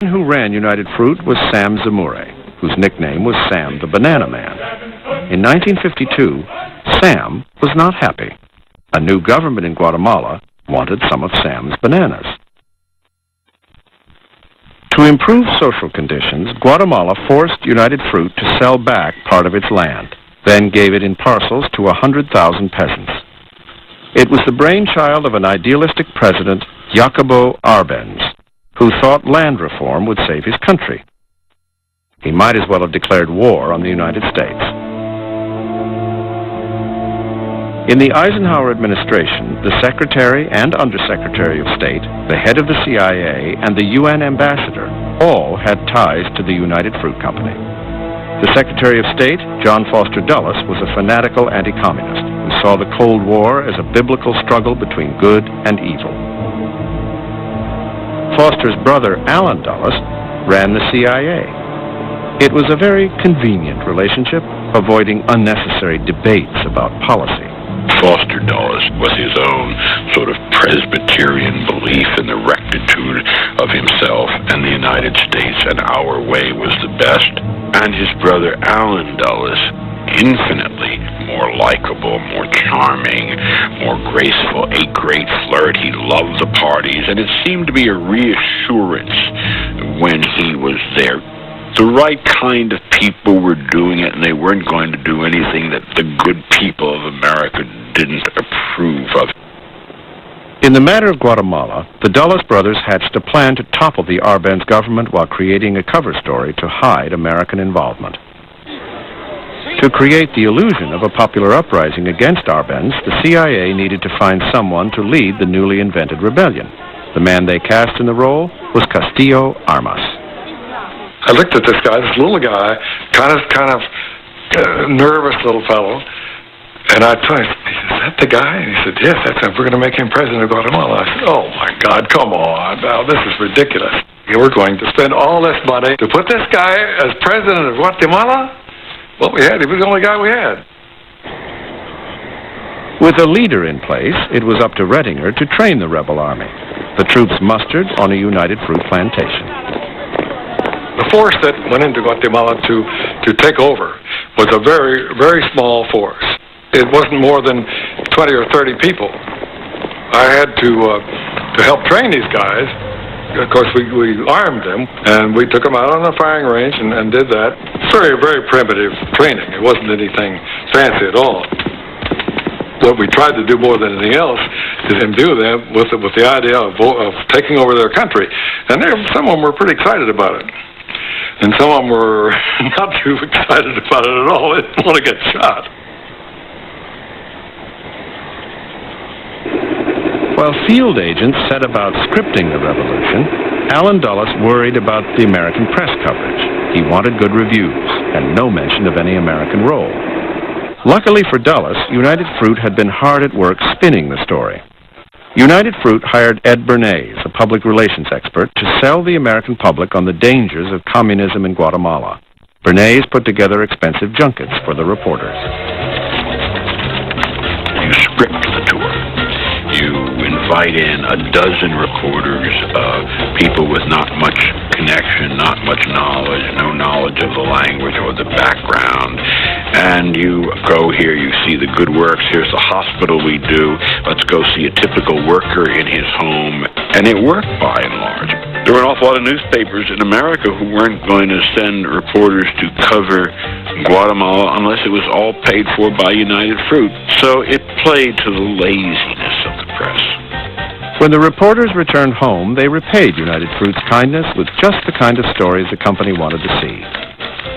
man who ran United Fruit was Sam Zemure, whose nickname was Sam the Banana Man. In 1952, Sam was not happy. A new government in Guatemala wanted some of Sam's bananas. To improve social conditions, Guatemala forced United Fruit to sell back part of its land, then gave it in parcels to 100,000 peasants. It was the brainchild of an idealistic president, Jacobo Arbenz, who thought land reform would save his country. He might as well have declared war on the United States. In the Eisenhower administration, the Secretary and Undersecretary of State, the head of the CIA, and the UN ambassador all had ties to the United Fruit Company. The Secretary of State, John Foster Dulles, was a fanatical anti-communist who saw the Cold War as a biblical struggle between good and evil. Foster's brother, Allen Dulles, ran the CIA. It was a very convenient relationship, avoiding unnecessary debates about policy. Foster Dulles was his own sort of Presbyterian belief in the rectitude of himself and the United States, and our way was the best. And his brother Allen Dulles, infinitely more likable, more charming, more graceful, a great flirt. He loved the parties, and it seemed to be a reassurance when he was there. The right kind of people were doing it, and they weren't going to do anything that the good people of America didn't approve of. In the matter of Guatemala, the Dulles brothers hatched a plan to topple the Arbenz government while creating a cover story to hide American involvement. To create the illusion of a popular uprising against Arbenz, the CIA needed to find someone to lead the newly invented rebellion. The man they cast in the role was Castillo Armas. I looked at this guy, this little guy, kind of nervous little fellow, and I told him, "Is that the guy?" And he said, "Yes, that's him. We're going to make him president of Guatemala." I said, "Oh my God, come on! Now this is ridiculous. We're going to spend all this money to put this guy as president of Guatemala? What we had, he was the only guy we had." With a leader in place, it was up to Rettinger to train the rebel army. The troops mustered on a United Fruit plantation. The force that went into Guatemala to take over was a very, very small force. It wasn't more than 20 or 30 people. I had to help train these guys. Of course, we armed them, and we took them out on the firing range and did that. Very, very primitive training. It wasn't anything fancy at all. What we tried to do more than anything else is imbue them with the idea of taking over their country. And some of them were pretty excited about it. And some of them were not too excited about it at all. They didn't want to get shot. While field agents set about scripting the revolution, Allen Dulles worried about the American press coverage. He wanted good reviews and no mention of any American role. Luckily for Dulles, United Fruit had been hard at work spinning the story. United Fruit hired Ed Bernays, a public relations expert, to sell the American public on the dangers of communism in Guatemala. Bernays put together expensive junkets for the reporters. You script the tour. You invite in a dozen reporters, people with not much connection, not much knowledge, no knowledge of the language or the background. And you go here, you see the good works, here's the hospital we do, let's go see a typical worker in his home. And it worked by and large. There were an awful lot of newspapers in America who weren't going to send reporters to cover Guatemala unless it was all paid for by United Fruit. So it played to the laziness of the press. When the reporters returned home, they repaid United Fruit's kindness with just the kind of stories the company wanted to see.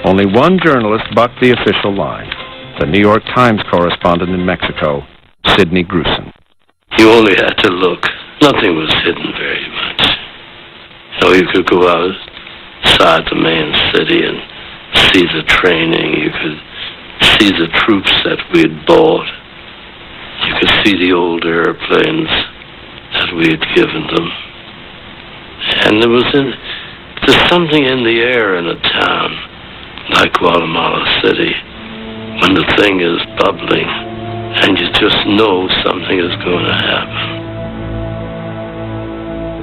Only one journalist bucked the official line, the New York Times correspondent in Mexico, Sidney Gruson. You only had to look. Nothing was hidden very much. So you could go outside the main city and see the training. You could see the troops that we had bought. You could see the old airplanes that we had given them. And there's something in the air in a town like Guatemala City when the thing is bubbling and you just know something is going to happen.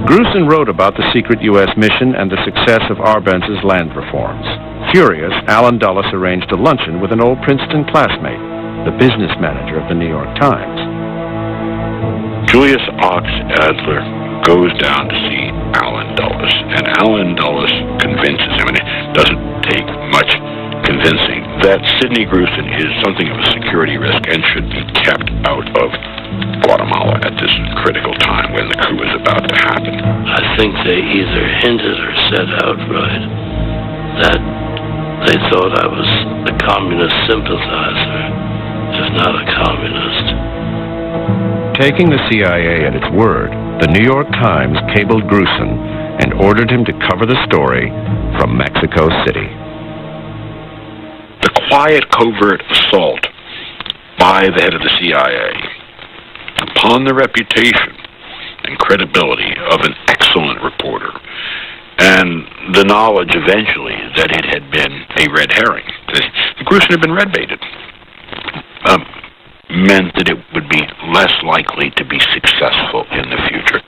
Grusin wrote about the secret U.S. mission and the success of Arbenz's land reforms. Furious, Allen Dulles arranged a luncheon with an old Princeton classmate, the business manager of the New York Times. Julius Ox Adler goes down to see Allen Dulles, and Allen Dulles convinces him, and it doesn't take much convincing, that Sidney Grusin is something of a security risk and should be kept out of Guatemala at this critical time when the coup is about to happen. I think they either hinted or said outright that they thought I was a communist sympathizer, if not a communist. Taking the CIA at its word, the New York Times cabled Grusin and ordered him to cover the story from Mexico City. The quiet, covert assault by the head of the CIA upon the reputation and credibility of an excellent reporter, and the knowledge eventually that it had been a red herring, that Grusin had been red-baited, meant that it would be less likely to be successful in the future.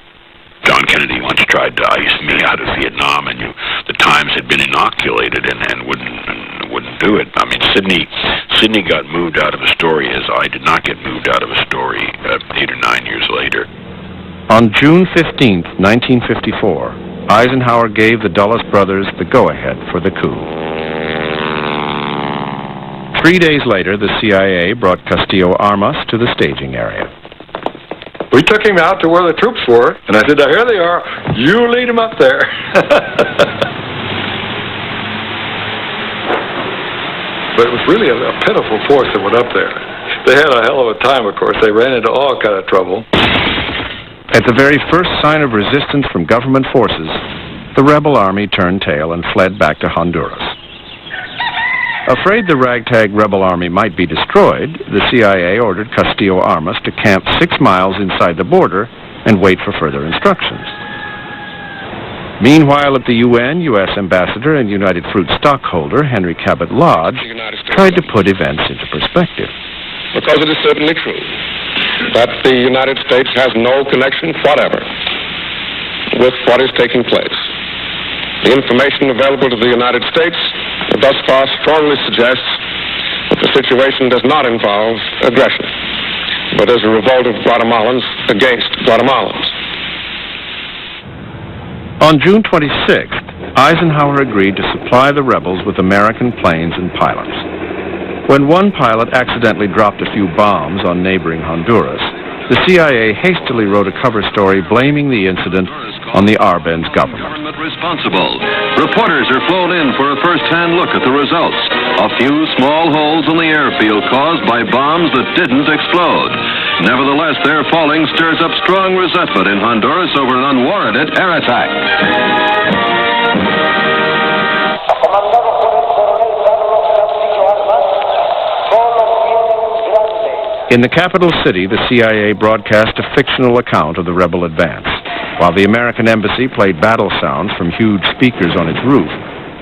John Kennedy once tried to ice me out of Vietnam, and the Times had been inoculated and wouldn't do it. I mean, Sidney got moved out of a story as I did not get moved out of a story 8 or 9 years later. On June 15th, 1954, Eisenhower gave the Dulles brothers the go-ahead for the coup. 3 days later, the CIA brought Castillo Armas to the staging area. We took him out to where the troops were, and I said, now, here they are. You lead them up there. But it was really a pitiful force that went up there. They had a hell of a time, of course. They ran into all kind of trouble. At the very first sign of resistance from government forces, the rebel army turned tail and fled back to Honduras. Afraid the ragtag rebel army might be destroyed, the CIA ordered Castillo Armas to camp 6 miles inside the border and wait for further instructions. Meanwhile, at the UN, U.S. Ambassador and United Fruit stockholder Henry Cabot Lodge tried to put events into perspective. Because it is certainly true that the United States has no connection whatever with what is taking place. The information available to the United States thus far strongly suggests that the situation does not involve aggression, but is a revolt of Guatemalans against Guatemalans. On June 26th, Eisenhower agreed to supply the rebels with American planes and pilots. When one pilot accidentally dropped a few bombs on neighboring Honduras, the CIA hastily wrote a cover story blaming the incident on the Arbenz government. Responsible. Reporters are flown in for a first-hand look at the results. A few small holes in the airfield caused by bombs that didn't explode. Nevertheless, their falling stirs up strong resentment in Honduras over an unwarranted air attack. In the capital city, the CIA broadcast a fictional account of the rebel advance. While the American embassy played battle sounds from huge speakers on its roof,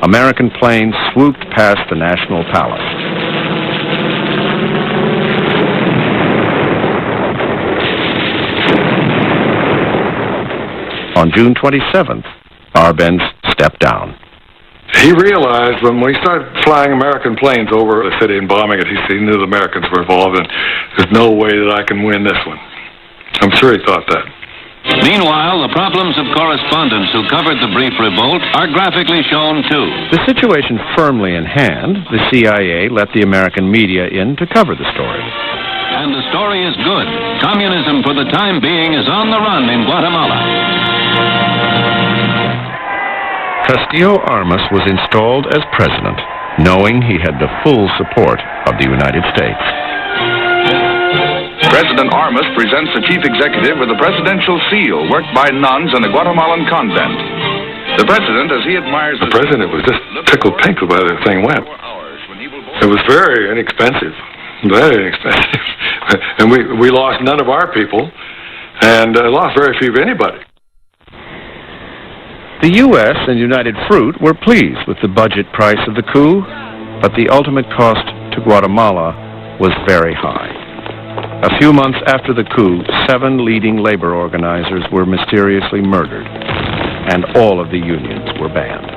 American planes swooped past the National Palace. On June 27th, Arbenz stepped down. He realized when we started flying American planes over the city and bombing it, he knew the Americans were involved, and there's no way that I can win this one. I'm sure he thought that. Meanwhile, the problems of correspondents who covered the brief revolt are graphically shown, too. The situation firmly in hand, the CIA let the American media in to cover the story. And the story is good. Communism, for the time being, is on the run in Guatemala. Castillo Armas was installed as president, knowing he had the full support of the United States. President Armas presents the chief executive with a presidential seal worked by nuns in a Guatemalan convent. The president, as he admires the president, was just tickled pink the way the thing went. It was very inexpensive, very inexpensive. And we lost none of our people, and lost very few of anybody. The U.S. and United Fruit were pleased with the budget price of the coup, but the ultimate cost to Guatemala was very high. A few months after the coup, 7 leading labor organizers were mysteriously murdered, and all of the unions were banned.